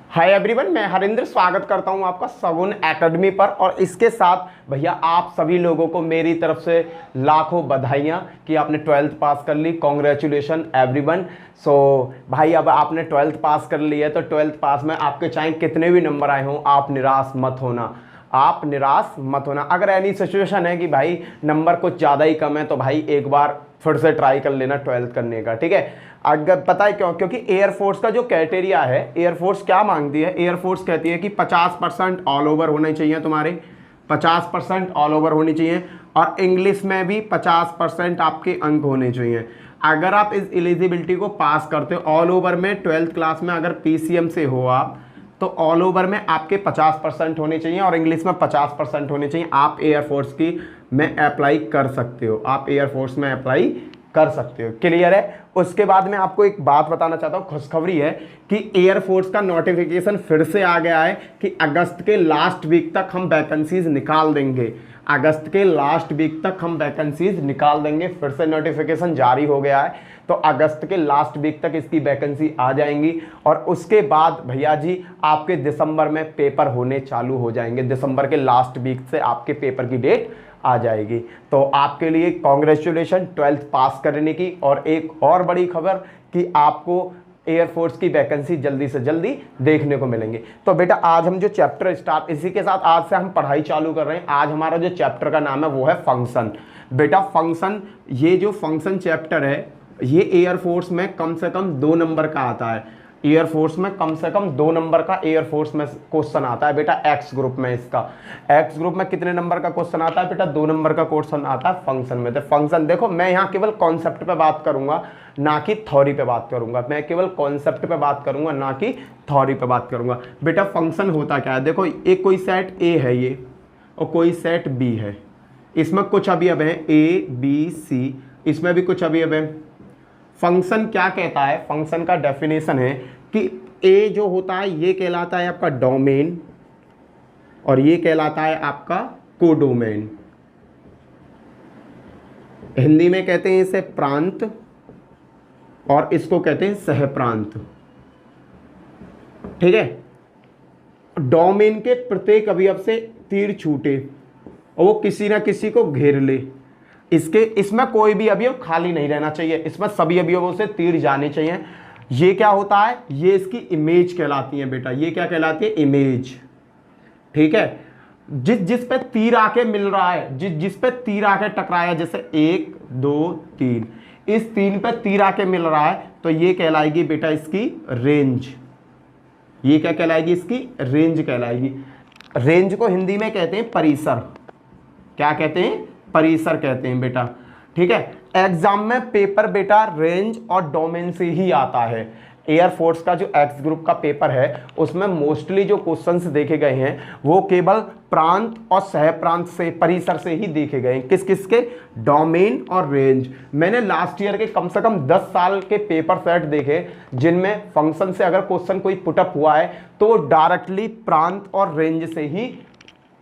Hi everyone, मैं हरिंद्र स्वागत करता हूं आपका सगुन एकेडमी पर। और इसके साथ भैया आप सभी लोगों को मेरी तरफ से लाखों बधाइयां कि आपने 12th पास कर ली। Congratulation everyone. सो भाई, अब आपने 12th पास कर ली है तो 12th पास में आपके चाहे कितने भी नंबर आए हों, आप निराश मत होना। आप निराश मत होना। अगर ऐसी सिचुएशन है कि भाई नंबर कुछ ज़्यादा ही कम है तो भाई एक बार फिर से ट्राई कर लेना 12th करने का, ठीक है। अगर पता है क्यों? क्योंकि एयरफोर्स का जो क्राइटेरिया है, एयरफोर्स क्या मांगती है? एयरफोर्स कहती है कि 50% ऑल ओवर होने चाहिए तुम्हारे, 50% ऑल ओवर होनी चाहिए, और इंग्लिश में भी 50% आपके अंक होने चाहिए। अगर आप इस एलिजिबिलिटी को पास करते हो, ऑल ओवर में 12th क्लास में अगर पीसीएम से हो आप, तो ऑल ओवर में आपके 50% होने चाहिए और इंग्लिश में 50% होने चाहिए। आप एयरफोर्स की में अप्लाई कर सकते हो, आप एयरफोर्स में अप्लाई कर सकते हो। क्लियर है? उसके बाद में आपको एक बात बताना चाहता हूँ, खुशखबरी है कि एयरफोर्स का नोटिफिकेशन फिर से आ गया है कि अगस्त के लास्ट वीक तक हम वैकेंसीज निकाल देंगे। अगस्त के लास्ट वीक तक हम वैकेंसीज निकाल देंगे। फिर से नोटिफिकेशन जारी हो गया है, तो अगस्त के लास्ट वीक तक इसकी वैकेंसी आ जाएंगी। और उसके बाद भैया जी आपके दिसंबर में पेपर होने चालू हो जाएंगे। दिसंबर के लास्ट वीक से आपके पेपर की डेट आ जाएगी। तो आपके लिए कॉन्ग्रेचुलेशन 12th पास करने की। और एक और बड़ी खबर कि आपको एयरफोर्स की वैकेंसी जल्दी से जल्दी देखने को मिलेंगे। तो बेटा आज हम जो चैप्टर स्टार्ट, इसी के साथ आज से हम पढ़ाई चालू कर रहे हैं। आज हमारा जो चैप्टर का नाम है वो है फंक्शन। बेटा फंक्शन, ये जो फंक्शन चैप्टर है ये एयरफोर्स में कम से कम 2 नंबर का आता है। एयरफोर्स में कम से कम 2 नंबर का एयरफोर्स में क्वेश्चन आता है बेटा। एक्स ग्रुप में, इसका एक्स ग्रुप में कितने नंबर का क्वेश्चन आता है बेटा? 2 नंबर का क्वेश्चन आता है फंक्शन में। तो फंक्शन देखो, मैं यहाँ केवल कॉन्सेप्ट पे बात करूंगा ना कि थ्योरी पे बात करूंगा। मैं केवल कॉन्सेप्ट पे बात करूंगा ना कि थ्योरी पे बात करूंगा। बेटा फंक्शन होता क्या है? देखो, एक कोई सेट ए है ये और कोई सेट बी है। इसमें कुछ अवयव है ए बी सी, इसमें भी कुछ अवयव है। फंक्शन क्या कहता है? फंक्शन का डेफिनेशन है कि ए जो होता है ये कहलाता है आपका डोमेन और ये कहलाता है आपका कोडोमेन। हिंदी में कहते हैं इसे प्रांत और इसको कहते हैं सहप्रांत, ठीक है। डोमेन के प्रत्येक अवयव से तीर छूटे और वो किसी ना किसी को घेर ले। इसमें कोई भी अवयव खाली नहीं रहना चाहिए, इसमें सभी अवयवों से तीर जाने चाहिए। ये क्या होता है? ये इसकी इमेज कहलाती है बेटा। ये क्या कहलाती है? इमेज, ठीक है। जिस पे तीर आके मिल रहा है, जिस पे तीर आके टकराया, जैसे 1 2 3, इस 3 पे तीर आके मिल रहा है तो ये कहलाएगी बेटा इसकी रेंज। ये क्या कहलाएगी? इसकी रेंज कहलाएगी। रेंज को हिंदी में कहते हैं परिसर। क्या कहते हैं? परिसर कहते हैं बेटा, ठीक है। एग्जाम में पेपर बेटा रेंज और डोमेन से ही आता है। एयरफोर्स का जो एक्स ग्रुप का पेपर है उसमें मोस्टली जो क्वेश्चंस देखे गए हैं वो केवल प्रांत और सहप्रांत से, परिसर से ही देखे गए हैं। किस किस के? डोमेन और रेंज। मैंने लास्ट ईयर के कम से कम 10 साल के पेपर सेट देखे जिनमें फंक्शन से अगर क्वेश्चन कोई पुटअप हुआ है तो डायरेक्टली प्रांत और रेंज से ही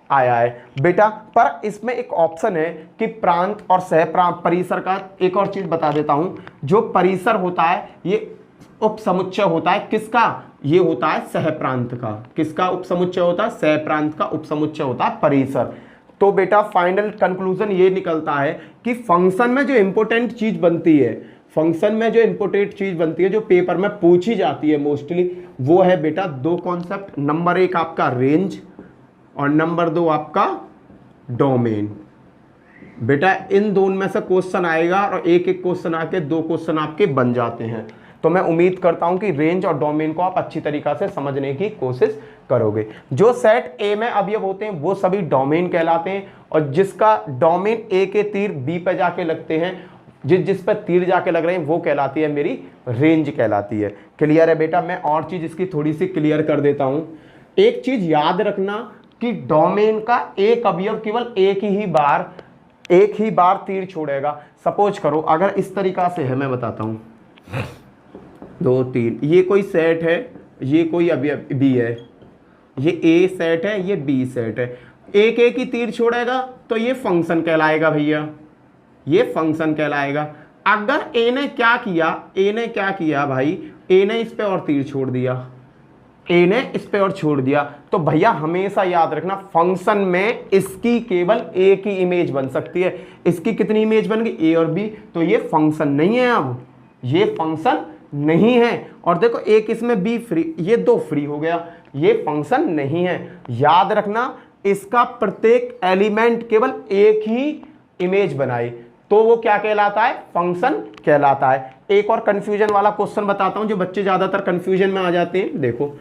आया है बेटा। पर इसमें एक ऑप्शन है कि प्रांत और सहप्रांत, परिसर का एक और चीज बता देता हूं। जो परिसर होता है ये उपसमुच्चय होता है किसका? ये होता है सहप्रांत का। किसका उपसमुच्चय होता है? सहप्रांत का उपसमुच्चय होता है परिसर। तो बेटा फाइनल कंक्लूजन ये निकलता है कि फंक्शन में जो इंपॉर्टेंट चीज बनती है, फंक्शन में जो इंपॉर्टेंट चीज बनती है जो पेपर में पूछी जाती है मोस्टली, वो है बेटा 2 कॉन्सेप्ट। नंबर 1 आपका रेंज और नंबर 2 आपका डोमेन। बेटा इन दोनों में से क्वेश्चन आएगा और एक एक क्वेश्चन आके 2 क्वेश्चन आपके बन जाते हैं। तो मैं उम्मीद करता हूं कि रेंज और डोमेन को आप अच्छी तरीका से समझने की कोशिश करोगे। जो सेट ए में अवयव होते हैं वो सभी डोमेन कहलाते हैं और जिसका डोमेन ए के तीर बी पे जाके लगते हैं, जिस पर तीर जाके लग रहे हैं वो कहलाती है मेरी रेंज कहलाती है। क्लियर है बेटा? मैं और चीज इसकी थोड़ी सी क्लियर कर देता हूं। एक चीज याद रखना कि डोमेन का एक अवयव केवल एक ही बार तीर छोड़ेगा। सपोज करो अगर इस तरीका से है, मैं बताता हूं, 2 3, ये कोई सेट है, ये कोई अवयव बी है, ये ए सेट है, ये बी सेट है। एक एक ही तीर छोड़ेगा तो ये फंक्शन कहलाएगा भैया, ये फंक्शन कहलाएगा। अगर ए ने क्या किया भाई, ए ने इस पे और तीर छोड़ दिया, ए ने इस पे और छोड़ दिया। तो भैया हमेशा याद रखना फंक्शन में इसकी केवल एक ही इमेज बन सकती है। इसकी कितनी इमेज बन गई, ए और बी, तो ये फंक्शन नहीं है, अब ये फंक्शन नहीं है। और देखो एक इसमें बी फ्री, ये दो फ्री हो गया, ये फंक्शन नहीं है। याद रखना इसका प्रत्येक एलिमेंट केवल एक ही इमेज बनाए तो वो क्या कहलाता है, फंक्शन कहलाता है। एक और कंफ्यूजन वाला क्वेश्चन बताता हूं जो बच्चे ज्यादातर कंफ्यूजन में आ जाते हैं। देखो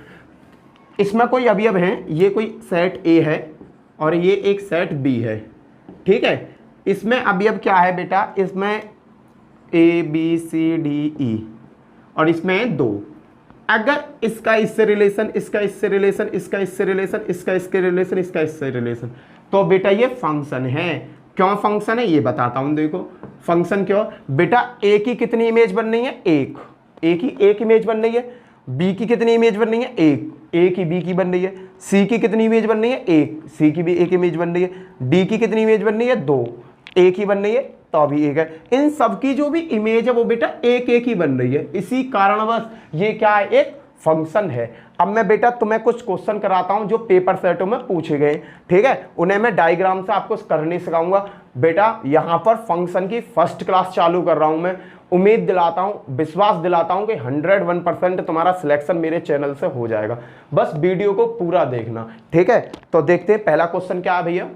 इसमें कोई अवयव हैं, ये कोई सेट ए है और ये एक सेट बी है, ठीक है। इसमें अवयव क्या है बेटा, इसमें A B C D E और इसमें दो। अगर इसका इससे रिलेशन, इसका इससे रिलेशन, इसका इससे रिलेशन, इसका इसके रिलेशन, इसका इससे रिलेशन, तो बेटा ये फंक्शन है। क्यों फंक्शन है ये बताता हूं। देखो फंक्शन क्यों बेटा, ए की कितनी इमेज बन रही है, एक, ए की एक इमेज बन रही है। बी की कितनी इमेज बन रही है, एक, ए की बी की बन रही है। सी की कितनी इमेज बन रही है, एक, सी की भी एक इमेज बन रही है। डी की कितनी इमेज बन रही है, दो, ए की बन रही है तो अभी एक है। इन सब की जो भी इमेज है वो बेटा एक एक ही बन रही है, इसी कारणवश ये क्या है, एक फंक्शन है। अब मैं बेटा तुम्हें कुछ क्वेश्चन कराता हूं जो पेपर सेटों में पूछे गए, ठीक है, उन्हें मैं डायग्राम से आपको करने सिखाऊंगा। बेटा यहां पर फंक्शन की फर्स्ट क्लास चालू कर रहा हूं मैं। उम्मीद दिलाता हूं, विश्वास दिलाता हूं कि 101% तुम्हारा सिलेक्शन मेरे चैनल से हो जाएगा। बस वीडियो को पूरा देखना, ठीक है। तो देखते हैं पहला क्वेश्चन क्या है भैया।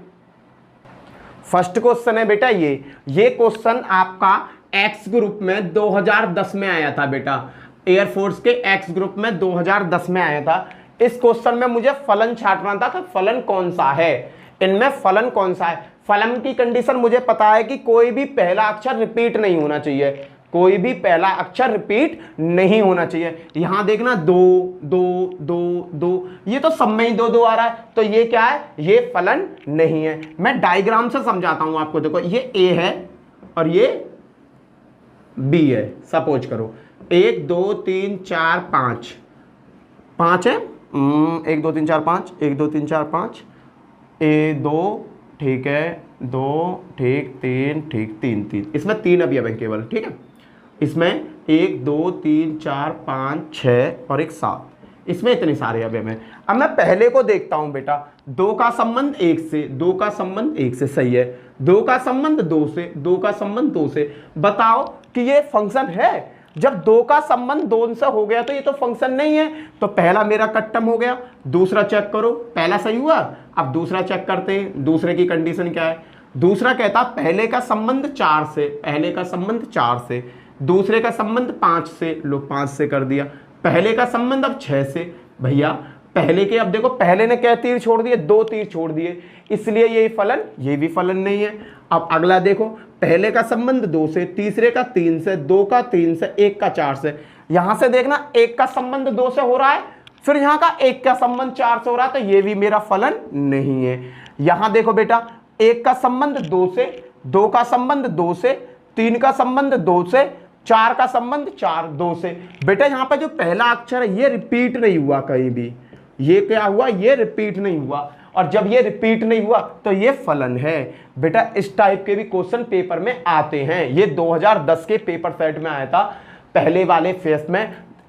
फर्स्ट क्वेश्चन है बेटा ये क्वेश्चन आपका एक्स ग्रुप में 2010 में आया था बेटा, एयरफोर्स के एक्स ग्रुप में 2010 में आया था। इस क्वेश्चन में मुझे फलन छांटना था कि फलन कौन सा है, इनमें फलन कौन सा है। फलन की कंडीशन मुझे पता है कि कोई भी पहला अक्षर रिपीट नहीं होना चाहिए, कोई भी पहला अक्षर रिपीट नहीं होना चाहिए। यहां देखना दो दो दो दो, ये तो सब में ही दो दो आ रहा है, तो ये क्या है, ये फलन नहीं है। मैं डायग्राम से समझाता हूं आपको। देखो ये ए है और ये बी है, सपोज करो 1 2 3 4 5 5 है, 1 2 3 4 5, 1 2 3 4 5, ए 2 ठीक है, 2 ठीक, 3 ठीक, 3 3, इसमें 3 अवयव है केवल, ठीक है। इसमें 1 2 3 4 5 6 और एक 7, इसमें इतने सारे अवयव हैं। अब मैं पहले को देखता हूं बेटा, 2 का संबंध 1 से, 2 का संबंध 1 से, सही है। 2 का संबंध 2 से, 2 का संबंध 2 से। बताओ कि ये फंक्शन है। जब 2 का संबंध 2 से हो गया तो ये तो फंक्शन नहीं है, तो पहला मेरा कट्टम हो गया। दूसरा चेक करो, पहला सही हुआ, अब दूसरा चेक करते हैं। दूसरे की कंडीशन क्या है, दूसरा कहता पहले का संबंध 4 से, पहले का संबंध 4 से, दूसरे का संबंध 5 से, लो 5 से कर दिया। पहले का संबंध अब 6 से, भैया पहले के, अब देखो पहले ने क्या तीर छोड़ दिए, 2 तीर छोड़ दिए, इसलिए ये फलन, ये भी फलन नहीं है। अब अगला देखो, पहले का संबंध 2 से, तीसरे का 3 से, 2 का 3 से, 1 का 4 से। यहां से देखना 1 का संबंध 2 से हो रहा है, फिर यहां का 1 का संबंध 4 से हो रहा है, तो ये भी मेरा फलन नहीं है। यहां देखो बेटा, 1 का संबंध 2 से, 2 का संबंध 2 से, 3 का संबंध 2 से, 4 का संबंध 2 से। बेटा यहां पर जो पहला अक्षर है ये रिपीट नहीं हुआ कहीं भी, ये क्या हुआ, ये रिपीट नहीं हुआ, और जब ये रिपीट नहीं हुआ तो ये फलन है। बेटा इस टाइप के भी क्वेश्चन पेपर में आते हैं, ये 2010 के पेपर सेट में आया था, पहले वाले फेस में,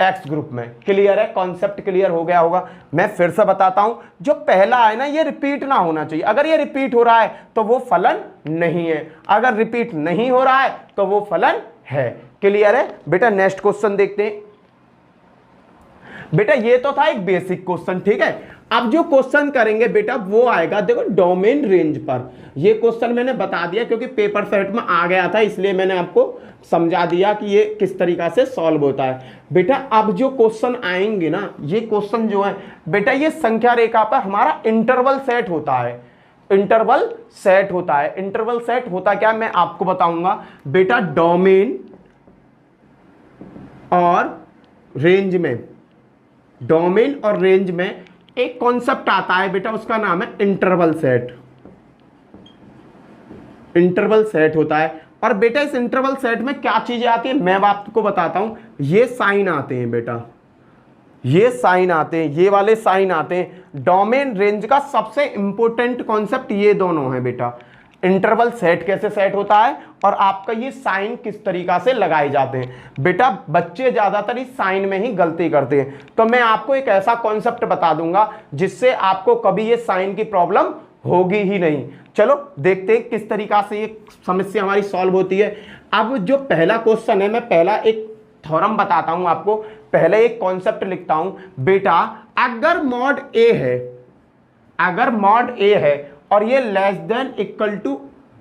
एक्स ग्रुप में। क्लियर है, कॉन्सेप्ट क्लियर हो गया होगा। मैं फिर से बताता हूं, जो पहला है ना ये रिपीट ना होना चाहिए। अगर ये रिपीट हो रहा है तो वो फलन नहीं है, अगर रिपीट नहीं हो रहा है तो वो फलन है। क्लियर है बेटा। नेक्स्ट क्वेश्चन देखते हैं। बेटा ये तो था एक बेसिक क्वेश्चन, ठीक है। अब जो क्वेश्चन करेंगे बेटा वो आएगा, देखो डोमेन रेंज पर। ये क्वेश्चन मैंने बता दिया क्योंकि पेपर सेट में आ गया था, इसलिए मैंने आपको समझा दिया कि ये किस तरीका से सॉल्व होता है। बेटा अब जो क्वेश्चन आएंगे ना, ये क्वेश्चन जो है बेटा, ये संख्या रेखा पर हमारा इंटरवल सेट होता है, इंटरवल सेट होता है। इंटरवल सेट होता क्या, मैं आपको बताऊंगा बेटा। डोमेन और रेंज में, डोमेन और रेंज में एक कॉन्सेप्ट आता है बेटा, उसका नाम है इंटरवल सेट। इंटरवल सेट होता है, और बेटा इस इंटरवल सेट में क्या चीजें आती है मैं आपको बताता हूं। ये साइन आते हैं बेटा, ये साइन आते हैं, ये वाले साइन आते हैं। डोमेन रेंज का सबसे इंपॉर्टेंट कॉन्सेप्ट ये दोनों है बेटा। इंटरवल सेट कैसे सेट होता है और आपका ये साइन किस तरीका से लगाए जाते हैं। बेटा बच्चे ज्यादातर इस साइन में ही गलती करते हैं, तो मैं आपको एक ऐसा कॉन्सेप्ट बता दूंगा जिससे आपको कभी ये साइन की प्रॉब्लम होगी ही नहीं। चलो देखते हैं किस तरीका से ये समस्या हमारी सॉल्व होती है। अब जो पहला क्वेश्चन है, मैं पहला एक थ्योरम बताता हूं आपको, पहले एक कॉन्सेप्ट लिखता हूं। बेटा अगर मॉड ए है, अगर मॉड ए है और ये less than equal to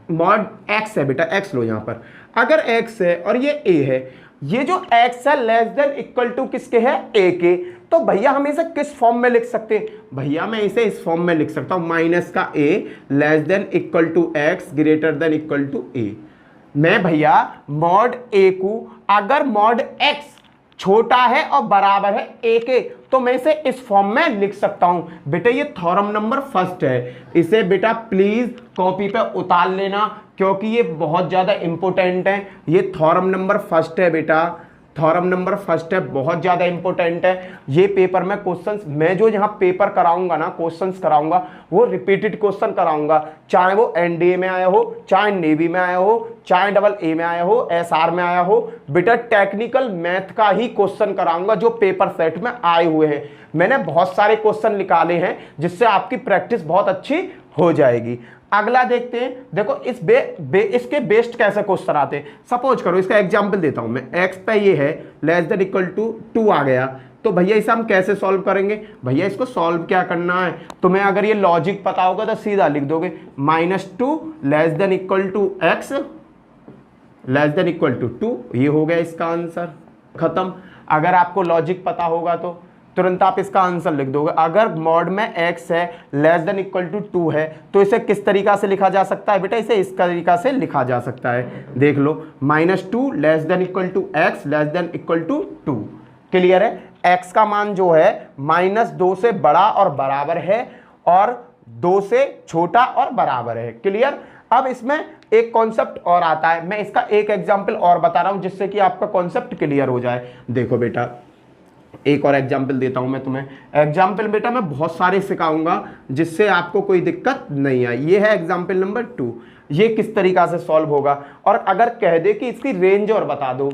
mod x है, बेटा एक्स लो यहां पर, अगर एक्स है और ये ए है, ये जो एक्स है लेस देन इक्वल टू किसके है, ए के, तो भैया हम इसे किस फॉर्म में लिख सकते हैं? भैया मैं इसे इस फॉर्म में लिख सकता हूं, माइनस का a less than equal to x greater than equal to a. मैं भैया मॉड ए को अगर मॉड एक्स छोटा है और बराबर है ए के, तो मैं इसे इस फॉर्म में लिख सकता हूं। बेटा ये थ्योरम नंबर फर्स्ट है, इसे बेटा प्लीज कॉपी पे उतार लेना क्योंकि ये बहुत ज्यादा इंपॉर्टेंट है। ये थ्योरम नंबर फर्स्ट है बेटा, थ्योरम नंबर फर्स्ट है, बहुत ज्यादा इंपॉर्टेंट है। ये पेपर में क्वेश्चंस, मैं जो यहाँ पेपर कराऊंगा ना, क्वेश्चंस कराऊंगा, वो रिपीटेड क्वेश्चन कराऊंगा, चाहे वो एनडीए में आया हो, चाहे नेवी में आया हो, चाहे डबल ए में आया हो, एसआर में आया हो। बेटा टेक्निकल मैथ का ही क्वेश्चन कराऊंगा जो पेपर सेट में आए हुए हैं। मैंने बहुत सारे क्वेश्चन निकाले हैं जिससे आपकी प्रैक्टिस बहुत अच्छी हो जाएगी। अगला देखते हैं, देखो इस इसके बेस्ड कैसे क्वेश्चन आते हैं। सपोज करो, इसका एग्जांपल देता हूं मैं, x पे ये है लेस देन इक्वल टू 2 आ गया, तो भैया इसे हम कैसे सॉल्व करेंगे? भैया इसको सॉल्व क्या करना है, तुम्हें अगर ये लॉजिक पता होगा तो सीधा लिख दोगे, -2 less than equal to x less than equal to 2, ये हो गया इसका आंसर, खत्म। अगर आपको लॉजिक पता होगा तो तुरंत आप इसका आंसर लिख दोगे। अगर मॉड में x है लेस देन इक्वल टू 2 है, तो इसे किस तरीका से लिखा जा सकता है? बेटा इसे इस तरीका से लिखा जा सकता है, देख लो, -2 less than equal to x less than equal to 2। Clear है? x का मान जो है -2 से बड़ा और बराबर है और 2 से छोटा और बराबर है। क्लियर? अब इसमें एक कॉन्सेप्ट और आता है, मैं इसका एक एग्जाम्पल और बता रहा हूं जिससे कि आपका कॉन्सेप्ट क्लियर हो जाए। देखो बेटा एक और एग्जाम्पल देता हूं मैं तुम्हें। एग्जाम्पल बेटा मैं बहुत सारे सिखाऊंगा जिससे आपको कोई दिक्कत नहीं आए। ये है एग्जाम्पल नंबर 2, ये किस तरीका से सॉल्व होगा। और अगर कह दे कि इसकी रेंज और बता दो,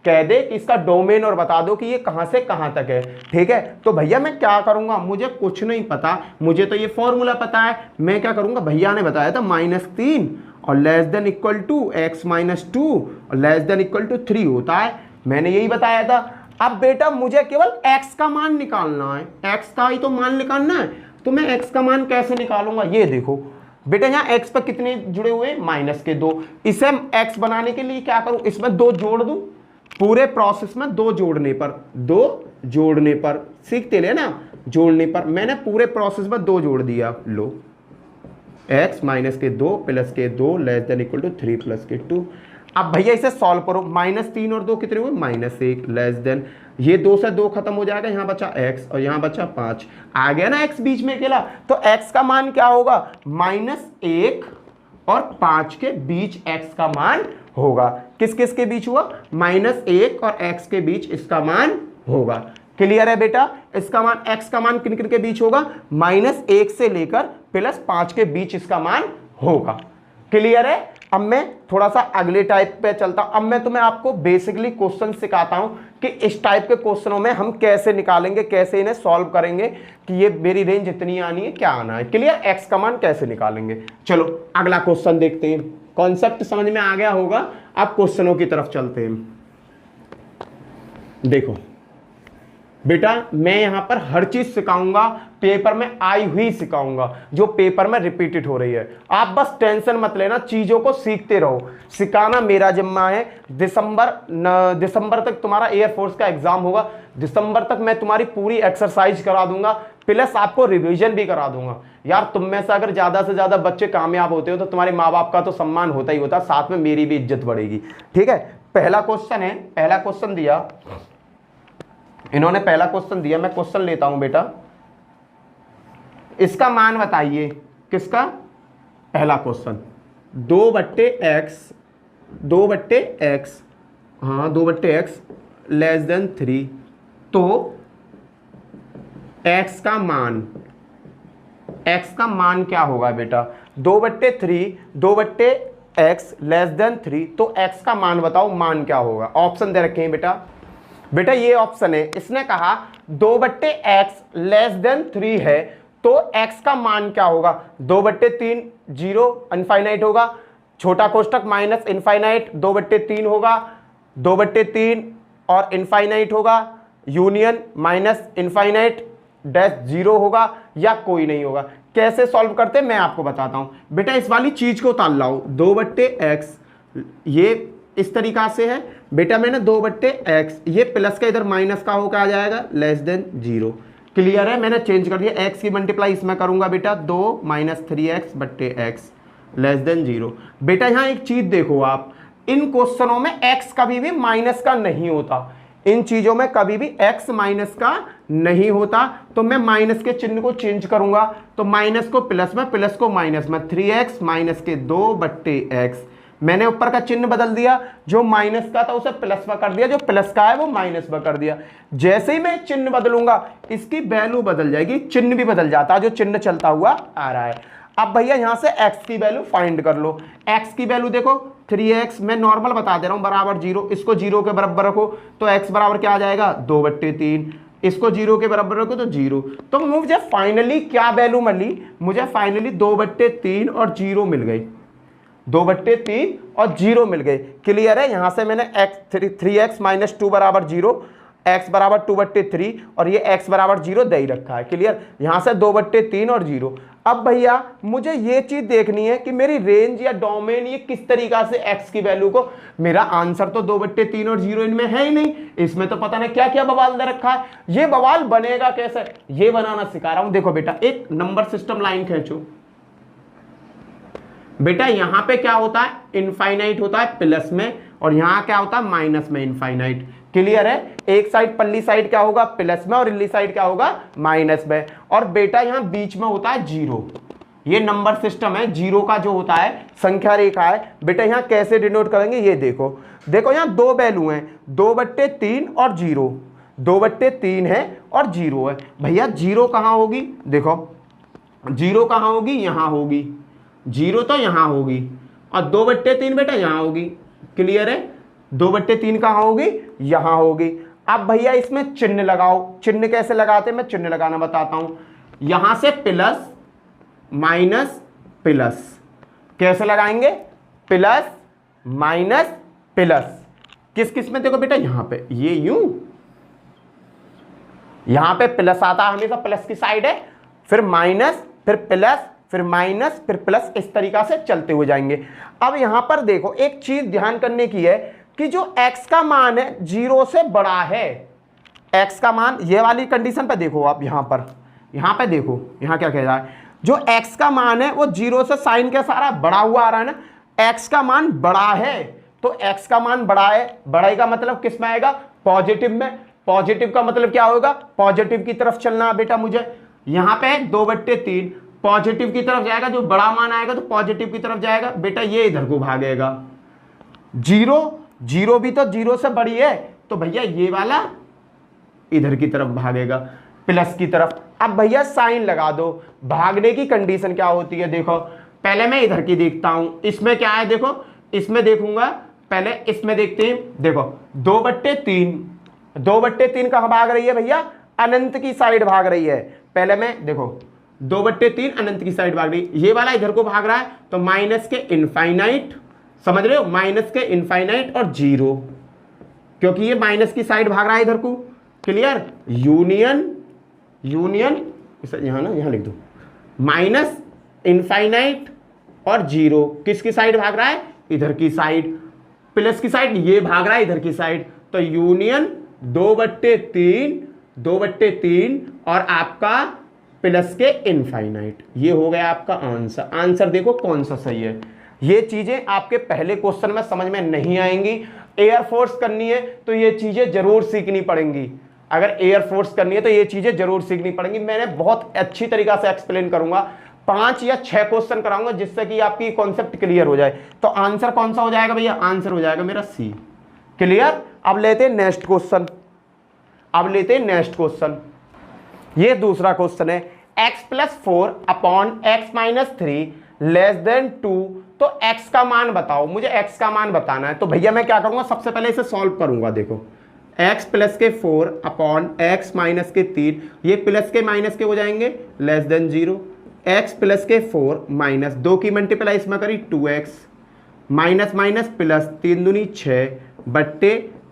कह दे कि इसका डोमेन और बता दो कि ये कहां से कहां तक है, ठीक है, तो भैया मैं क्या करूंगा, मुझे कुछ नहीं पता, मुझे तो ये फॉर्मूला पता है। मैं क्या करूंगा, भैया ने बताया था -3 और less than equal to x -2 और लेस देन इक्वल टू 3 होता है, मैंने यही बताया था। अब बेटा मुझे केवल x का मान निकालना है, x का ही तो मान निकालना है, तो मैं x का मान कैसे निकालूंगा? ये देखो बेटा यहाँ x पर कितने जुड़े हुए, -2। इसे x बनाने के लिए क्या करूं, इसमें 2 जोड़ दूं, पूरे प्रोसेस में 2 जोड़ने पर सीखते ले ना, जोड़ने पर मैंने पूरे प्रोसेस में 2 जोड़ दिया, लो x -2 + -2 less than equal to 3 + 2। अब भैया इसे सॉल्व करो, -3 और 2 कितने हुए, -1 लेस देन, ये 2 से 2 खत्म हो जाएगा, यहाँ बचा x और यहाँ बचा 5, आ गया ना x बीच में अकेला, तो x का मान क्या होगा, -1 और 5 के बीच x का मान होगा। किस किस के बीच हुआ, -1 और x के बीच इसका मान होगा। क्लियर है बेटा? इसका मान, x का मान किन किन के बीच होगा, -1 से लेकर +5 के बीच इसका मान होगा। क्लियर है? अब मैं थोड़ा सा अगले टाइप पे चलता हूं। अब मैं तुम्हें आपको बेसिकली क्वेश्चन सिखाता हूं कि इस टाइप के क्वेश्चनों में हम कैसे निकालेंगे, कैसे इन्हें सॉल्व करेंगे कि ये मेरी रेंज इतनी आनी है, क्या आना है। क्लियर? x का मान कैसे निकालेंगे। चलो अगला क्वेश्चन देखते हैं। कॉन्सेप्ट समझ में आ गया होगा, अब क्वेश्चनों की तरफ चलते हैं। देखो बेटा मैं यहां पर हर चीज सिखाऊंगा, पेपर में आई हुई सिखाऊंगा, जो पेपर में रिपीटेड हो रही है। आप बस टेंशन मत लेना, चीजों को सीखते रहो, सिखाना मेरा जिम्मा है। दिसंबर तक तुम्हारा एयरफोर्स का एग्जाम होगा, दिसंबर तक मैं तुम्हारी पूरी एक्सरसाइज करा दूंगा, प्लस आपको रिवीजन भी करा दूंगा। यार तुम में से अगर ज्यादा से ज्यादा बच्चे कामयाब होते हो तो तुम्हारे माँ बाप का तो सम्मान होता ही होता, साथ में मेरी भी इज्जत बढ़ेगी। ठीक है, पहला क्वेश्चन है, पहला क्वेश्चन दिया इन्होंने, पहला क्वेश्चन दिया, मैं क्वेश्चन लेता हूं बेटा। इसका मान बताइए, किसका? पहला क्वेश्चन 2/x, हाँ 2/x लेस देन 3, तो x का मान क्या होगा बेटा? 2/3 2/x लेस देन 3, तो x का मान बताओ, मान क्या होगा। ऑप्शन दे रखे हैं बेटा, बेटा ये ऑप्शन है, इसने कहा 2/x लेस देन 3 है, तो x का मान क्या होगा। 2/3 जीरो इनफाइनाइट होगा, छोटा कोष्टक माइनस इनफाइनाइट 2/3 होगा, 2/3 और इनफाइनाइट होगा, union minus infinite dash zero होगा, या कोई नहीं होगा। कैसे सॉल्व करते हैं मैं आपको बताता हूं। बेटा इस वाली चीज को उतार लाओ, 2/x ये इस तरीका से है बेटा, मैंने 2/x ये प्लस का इधर माइनस का होकर आ जाएगा लेस देन जीरो। क्लियर है, मैंने चेंज कर दिया, x की मल्टीप्लाई इसमें करूंगा बेटा, 2 - 3x/x लेस देन जीरो। बेटा यहां एक चीज देखो आप, इन क्वेश्चनों में x कभी भी माइनस का नहीं होता, इन चीजों में कभी भी x माइनस का नहीं होता, तो मैं माइनस के चिन्ह को चेंज करूंगा, तो माइनस को प्लस में, प्लस को माइनस में, 3x माइनस के 2/x, मैंने ऊपर का चिन्ह बदल दिया, जो माइनस का था उसे प्लस में कर दिया, जो प्लस का है वो माइनस में कर दिया। जैसे ही मैं चिन्ह बदलूंगा इसकी वैल्यू बदल जाएगी, चिन्ह भी बदल जाता है, जो चिन्ह चलता हुआ आ रहा है। अब भैया यहां से x की वैल्यू फाइंड कर लो। x की वैल्यू देखो 3x, मैं नॉर्मल बता दे रहा हूं, बराबर जीरो, इसको जीरो के बराबर रखो तो x बराबर क्या आ जाएगा 2/3, इसको जीरो के बराबर रखो तो जीरो। तो मुझे फाइनली क्या वैल्यू मिली, मुझे फाइनली 2/3 और जीरो मिल गई, 2/3 और जीरो मिल गए। क्लियर है, यहां से मैंने 3x - 2 बराबर जीरो, x बराबर 2/3 और ये x बराबर जीरो दे ही रखा है। क्लियर, यहां से 2/3 और जीरो। अब भैया मुझे ये चीज देखनी है कि मेरी रेंज या डोमेन ये किस तरीका से x की वैल्यू को, मेरा आंसर तो 2/3 और जीरो इनमें है ही नहीं, इसमें तो पता नहीं क्या क्या बवाल दे रखा है। ये बवाल बनेगा कैसे, ये बनाना सिखा रहा हूं। देखो बेटा एक नंबर सिस्टम लाइन खींचो बेटा, यहां पे क्या होता है इनफाइनाइट होता है प्लस में, और यहां क्या होता है माइनस में इनफाइनाइट। क्लियर है, एक साइड पल्ली साइड क्या होगा प्लस में और इल्ली साइड क्या होगा माइनस में, और बेटा यहां बीच में होता है जीरो। ये नंबर सिस्टम है, जीरो का जो होता है संख्या रेखा है। बेटा यहां कैसे डिनोट करेंगे ये देखो, देखो यहां दो वैल्यू हैं 2/3 और जीरो, 2/3 है और जीरो है। भैया जीरो कहां होगी, देखो जीरो कहां होगी, यहां होगी, जीरो तो यहां होगी, और 2/3 बेटा यहां होगी। क्लियर है, 2/3 कहां होगी, यहां होगी। अब भैया इसमें चिन्ह लगाओ, चिन्ह कैसे लगाते, मैं चिन्ह लगाना बताता हूं। यहां से प्लस माइनस प्लस, कैसे लगाएंगे, प्लस माइनस प्लस, किस किस में देखो बेटा, यहां पे ये यूं, यहां पे प्लस आता है हमेशा, प्लस की साइड है, फिर माइनस, फिर प्लस, फिर माइनस, फिर प्लस, इस तरीका से चलते हुए जाएंगे। अब यहां पर देखो एक चीज ध्यान करने की है कि जो x का मान है जीरो से बड़ा है, x का मान ये वाली कंडीशन पे देखो आप, यहां पे देखो यहां क्या कह रहा है, जो x का मान है वो जीरो से साइन के सारा बड़ा हुआ आ रहा है ना, x का मान बड़ा है, तो x का मान बड़ा है, बड़ाई का मतलब किस में आएगा पॉजिटिव में, पॉजिटिव का मतलब क्या होगा पॉजिटिव की तरफ चलना है बेटा मुझे। यहां पे 2/3 पॉजिटिव की तरफ जाएगा, जो बड़ा मान आएगा तो पॉजिटिव की तरफ जाएगा बेटा, ये इधर को भागेगा। जीरो, जीरो भी तो जीरो से बड़ी है, तो भैया ये वाला इधर की तरफ भागेगा प्लस की तरफ। अब भैया साइन लगा दो, भागने की कंडीशन क्या होती है, देखो पहले मैं इधर की देखता हूं, इसमें क्या है देखो, इसमें देखूंगा, पहले इसमें देखते हैं, देखो 2/3, 2/3 कहां भाग रही है भैया, अनंत की साइड भाग रही है। पहले मैं देखो 2/3 अनंत की साइड भाग रही, ये वाला इधर को भाग रहा है, तो माइनस के इनफाइनाइट, समझ रहे हो, माइनस के इनफाइनाइट और जीरो, क्योंकि ये माइनस की साइड भाग रहा है इधर को। क्लियर, यूनियन, यूनियन यहां ना, यहां लिख दो, माइनस इनफाइनाइट और जीरो, किसकी साइड भाग रहा है इधर की साइड, प्लस की साइड ये भाग रहा है इधर की साइड, तो यूनियन 2/3, 2/3 और आपका प्लस के इनफाइनाइट, ये हो गया आपका आंसर। आंसर देखो कौन सा सही है। ये चीजें आपके पहले क्वेश्चन में समझ में नहीं आएंगी, एयरफोर्स करनी है तो ये चीजें जरूर सीखनी पड़ेंगी, अगर एयरफोर्स करनी है तो ये चीजें जरूर सीखनी पड़ेंगी। मैंने बहुत अच्छी तरीका से एक्सप्लेन करूंगा, 5 या 6 क्वेश्चन कराऊंगा जिससे कि आपकी कॉन्सेप्ट क्लियर हो जाए। तो आंसर कौन सा हो जाएगा भैया, आंसर हो जाएगा मेरा सी। क्लियर, अब लेते हैं नेक्स्ट क्वेश्चन, अब लेते हैं नेक्स्ट क्वेश्चन। ये दूसरा क्वेश्चन है, x + 4 / x - 3 लेस देन 2, तो x का मान बताओ, मुझे x का मान बताना है। तो भैया मैं क्या करूंगा, सबसे पहले इसे सॉल्व करूंगा। देखो x प्लस के 4 अपॉन x माइनस के 3, ये प्लस के माइनस के हो जाएंगे, लेस देन 0। x प्लस के 4 माइनस 2 की मल्टीप्लाई इसमें करी 2x, माइनस माइनस प्लस 3 दूनी 6 बट्टे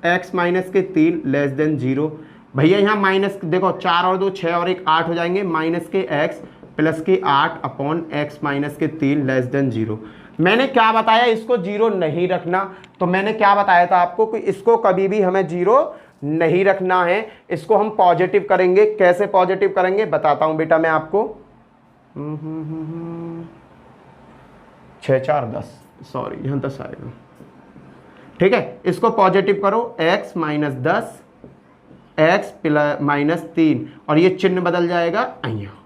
x माइनस के 3 लेस देन 0। भैया यहाँ माइनस देखो 4 और 2 6 और 1 8 हो जाएंगे, माइनस के x प्लस के 8 अपॉन x माइनस के 3 लेस देन 0। मैंने क्या बताया, इसको 0 नहीं रखना। तो मैंने क्या बताया था आपको कि इसको कभी भी हमें 0 नहीं रखना है, इसको हम पॉजिटिव करेंगे। कैसे पॉजिटिव करेंगे बताता हूं बेटा मैं आपको। 6 4 10, सॉरी यहाँ 10 आएगा, ठीक है। इसको पॉजिटिव करो, x minus 10 x plus minus 3, और ये चिन्ह बदल जाएगा यहाँ।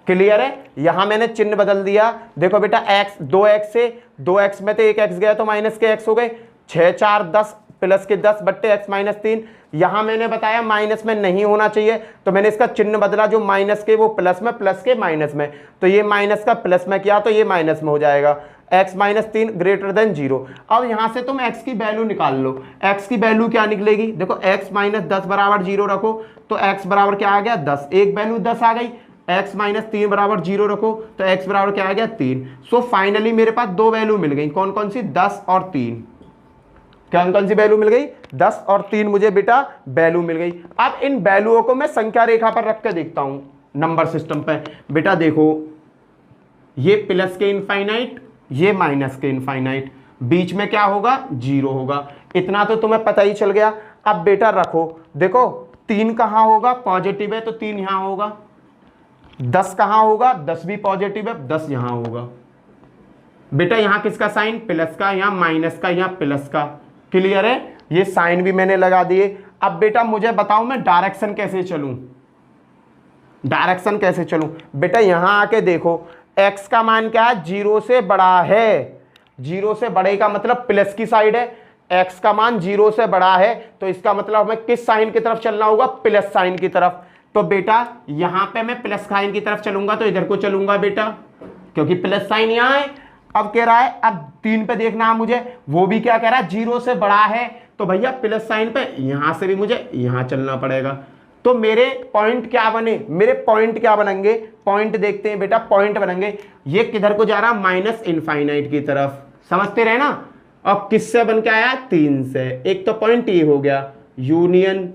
क्लियर है, यहां मैंने चिन्ह बदल दिया। देखो बेटा x 2x से 2x में तो एक x गया तो माइनस के x हो गए, 6 4 10 प्लस के 10 बट्टे x माइनस 3। यहां मैंने बताया माइनस में नहीं होना चाहिए, तो मैंने इसका चिन्ह बदला, जो माइनस के वो प्लस में, प्लस के माइनस में, तो ये माइनस का प्लस में किया तो ये माइनस में हो जाएगा। x minus 3 greater than 0। अब यहां से तुम x की वैल्यू निकाल लो। x की वैल्यू क्या निकलेगी, देखो x माइनस 10 बराबर 0 रखो तो x बराबर क्या आ गया 10, एक वैल्यू 10 आ गई। x माइनस 3 बराबर 0 रखो तो x बराबर क्या आ गया 3। सो फाइनली मेरे पास दो वैल्यू मिल गई, कौन कौन सी, 10 और 3। कौन कौन सी वैल्यू मिल गई, 10 और 3 मुझे बेटा वैल्यू मिल गई। अब इन वैल्यूओं को मैं संख्या रेखा पर रख के देखता हूं नंबर सिस्टम पे। बेटा देखो ये प्लस के इनफाइनाइट, ये माइनस के इनफाइनाइट, बीच में क्या होगा 0 होगा। इतना तो तुम्हें पता ही चल गया। अब बेटा रखो, देखो 3 कहां होगा, पॉजिटिव है तो 3 यहां होगा। 10 कहां होगा, 10 भी पॉजिटिव है, 10 यहां होगा। बेटा यहां किसका साइन, प्लस का, यहां माइनस का, यहां प्लस का। क्लियर है, ये साइन भी मैंने लगा दिए। अब बेटा मुझे बताओ मैं डायरेक्शन कैसे चलूं, डायरेक्शन कैसे चलूं। बेटा यहां आके देखो x का मान क्या है, 0 से बड़ा है। 0 से बड़े का मतलब प्लस की साइड है, x का मान 0 से बड़ा है तो इसका मतलब हमें किस साइन की तरफ चलना होगा, प्लस साइन की तरफ। तो बेटा यहां पे मैं प्लस साइन की तरफ चलूंगा तो इधर को चलूंगा बेटा, क्योंकि प्लस साइन यहां है। अब कह रहा है, अब 3 पे देखना है मुझे, वो भी क्या कह रहा है 0 से बड़ा है, तो भैया प्लस साइन पे यहां से भी मुझे यहां चलना पड़ेगा। तो मेरे पॉइंट क्या बने, मेरे पॉइंट क्या बनेंगे, पॉइंट देखते हैं बेटा। पॉइंट बनेंगे, ये किधर को जा रहा, माइनस इनफाइनाइट की तरफ, समझते रहे ना। और किससे बन के आया, 3 से। एक तो पॉइंट ये हो गया यूनियन।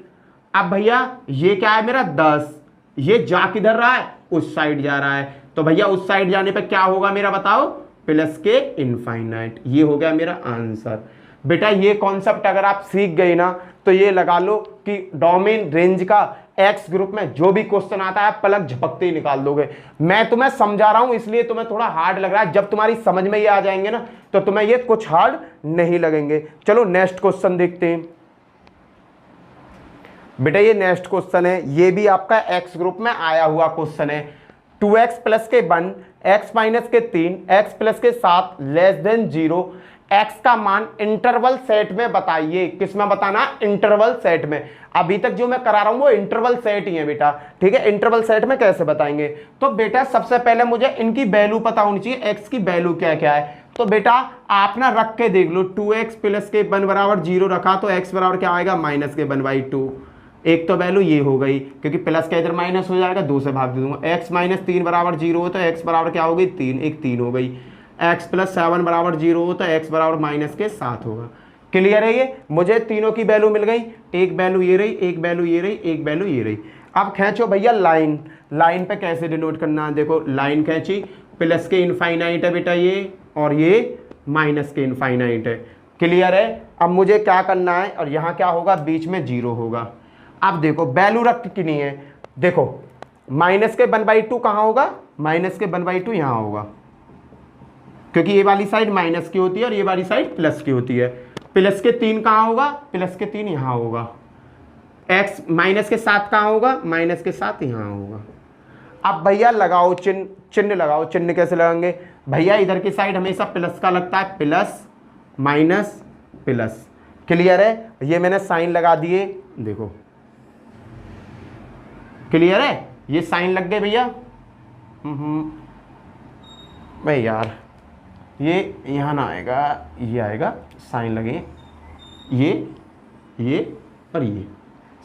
अब भैया ये क्या है मेरा 10, ये जा किधर रहा है, उस साइड जा रहा है, तो भैया उस साइड जाने पे क्या होगा मेरा बताओ, प्लस के इनफाइनाइट। ये हो गया मेरा आंसर। बेटा ये कॉन्सेप्ट अगर आप सीख गए ना तो ये लगा लो कि डोमेन रेंज का एक्स ग्रुप में जो भी क्वेश्चन आता है पलक झपकते ही निकाल दोगे। मैं तुम्हें समझा रहा हूं इसलिए तुम्हें थोड़ा हार्ड लग रहा है, जब तुम्हारी समझ में ये आ जाएंगे ना तो तुम्हें ये कुछ हार्ड नहीं लगेंगे। चलो नेक्स्ट क्वेश्चन देखते हैं। बेटा ये नेक्स्ट क्वेश्चन है, ये भी आपका एक्स ग्रुप में आया हुआ क्वेश्चन है। 2x प्लस के 1, x माइनस के 3, x प्लस के 7 लेस देन 0, x का मान इंटरवल सेट में बताइए। किसमें बताना, इंटरवल सेट में। अभी तक जो मैं करा रहा हूं वो इंटरवल सेट ही है बेटा, ठीक है। इंटरवल सेट में कैसे बताएंगे, तो बेटा सबसे पहले मुझे इनकी वैल्यू पता होनी चाहिए, x की वैल्यू क्या क्या है। तो बेटा आप ना रख के देख लो, 2x प्लस के 1 बराबर 0 रखा तो x बराबर क्या आएगा, माइनस के 1/2। एक तो वैल्यू ये हो गई, क्योंकि प्लस का इधर माइनस हो जाएगा, 2 से भाग दे दूंगा। x माइनस 3 बराबर 0 हो तो x बराबर क्या होगी 3, एक 3 हो गई। x प्लस 7 बराबर 0 हो तो x बराबर माइनस के 7 होगा। क्लियर है ये, मुझे तीनों की वैल्यू मिल गई। एक वैल्यू ये रही, एक वैल्यू ये रही, एक वैल्यू ये रही। अब खींचो भैया लाइन, लाइन पे कैसे डिनोट करना है, देखो लाइन खींची, प्लस के इनफाइनाइट है बेटा ये, और ये माइनस के इनफाइनाइट है। क्लियर है, अब मुझे क्या करना है, और यहाँ क्या होगा, बीच में 0 होगा। अब देखो वैल्यू रख की नहीं है, देखो माइनस के 1/2 कहाँ होगा, माइनस के 1/2 यहाँ होगा, क्योंकि ये वाली साइड माइनस की होती है और ये वाली साइड प्लस की होती है। प्लस के 3 कहाँ होगा, प्लस के 3 यहाँ होगा। x माइनस के 7 कहाँ होगा, माइनस के 7 यहाँ होगा। अब भैया लगाओ चिन्ह, चिन्ह लगाओ। चिन्ह कैसे लगाएंगे भैया, इधर की साइड हमेशा प्लस का लगता है, प्लस माइनस प्लस। क्लियर है, ये मैंने साइन लगा दिए, देखो क्लियर है, ये साइन लग गए भैया। भाई यार ये यहाँ ना आएगा, ये आएगा, साइन लगे, ये और ये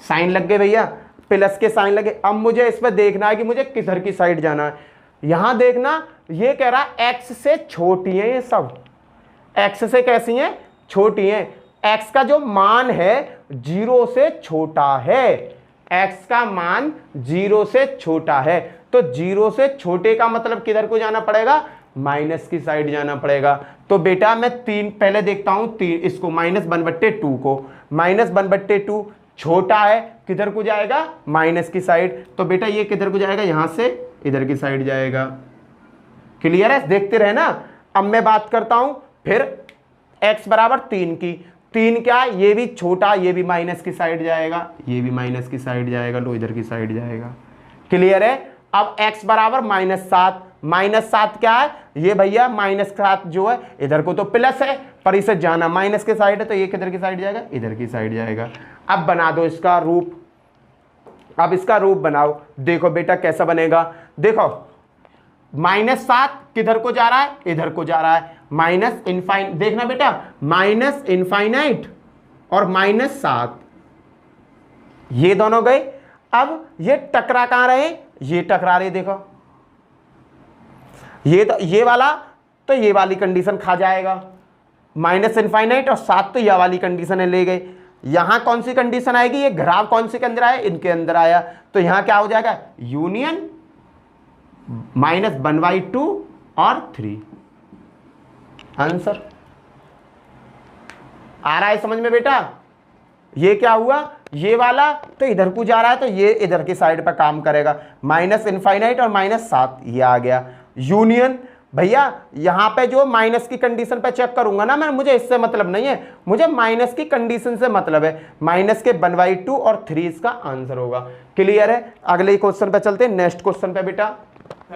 साइन लग गए भैया, प्लस के साइन लगे। अब मुझे इस पर देखना है कि मुझे किधर की साइड जाना है। यहां देखना, ये कह रहा है x से छोटी है, ये सब x से कैसी हैं, छोटी हैं। x का जो मान है 0 से छोटा है, x का मान 0 से छोटा है, तो 0 से छोटे का मतलब किधर को जाना पड़ेगा, माइनस की साइड जाना पड़ेगा। तो बेटा मैं 3 पहले देखता हूं, 3 इसको -1/2 को, -1/2 छोटा है, किधर को जाएगा, माइनस की साइड। तो बेटा ये किधर को जाएगा, यहां से इधर की साइड जाएगा। क्लियर है, देखते रहे ना। अब मैं बात करता हूं फिर x बराबर 3 की। 3 क्या है, ये भी छोटा, ये भी माइनस की साइड जाएगा, ये भी माइनस की साइड जाएगा, लो इधर की साइड जाएगा। क्लियर है। अब x बराबर -7, -7 क्या है, ये भैया -7 जो है इधर को तो प्लस है, पर इसे जाना माइनस के साइड है, तो ये किधर की साइड जाएगा, इधर की साइड जाएगा। अब बना दो इसका रूप, अब इसका रूप बनाओ। देखो बेटा कैसा बनेगा, देखो -7 किधर को जा रहा है, इधर को जा रहा है, माइनस इनफाइनाइट, देखना बेटा माइनस इनफाइनाइट और -7 ये दोनों गए। अब ये टकरा कहां रहे, ये टकरा रहे, देखो ये वाला तो ये वाली कंडीशन खा जाएगा, माइनस इनफाइनाइट और 7 तो यह वाली कंडीशन है ले गए। यहां कौन सी कंडीशन आएगी, ये घराव कौन से के अंदर आया, इनके अंदर आया, तो यहां क्या हो जाएगा, यूनियन -1/2 और 3। आंसर आ रहा है समझ में बेटा। ये क्या हुआ, ये वाला तो इधर को जा रहा है, तो ये इधर की साइड पर काम करेगा, माइनस इनफाइनाइट और -7 ये आ गया। यूनियन भैया यहां पे जो माइनस की कंडीशन पे चेक करूंगा ना मैं, मुझे इससे मतलब नहीं है, मुझे माइनस की कंडीशन से मतलब है, माइनस के 1/2 और 3 इसका आंसर होगा। क्लियर है। अगले क्वेश्चन पे चलते हैं, नेक्स्ट क्वेश्चन पे बेटा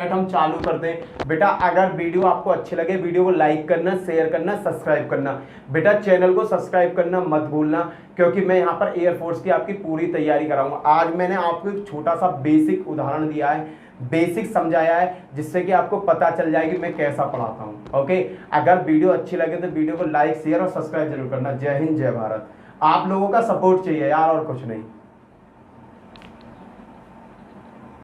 हम चालू करते हैं। बेटा अगर वीडियो आपको अच्छे लगे, वीडियो को लाइक करना, शेयर करना, सब्सक्राइब करना। बेटा चैनल को सब्सक्राइब करना मत भूलना, क्योंकि मैं यहाँ पर एयरफोर्स की आपकी पूरी तैयारी कराऊंगा। आज मैंने आपको एक छोटा सा बेसिक उदाहरण दिया है, बेसिक समझाया है, जिससे कि आपको पता चल जाएगी मैं कैसा पढ़ाता हूँ। ओके, अगर वीडियो अच्छी लगे तो वीडियो को लाइक शेयर और सब्सक्राइब जरूर करना। जय हिंद, जय भारत। आप लोगों का सपोर्ट चाहिए यार, और कुछ नहीं।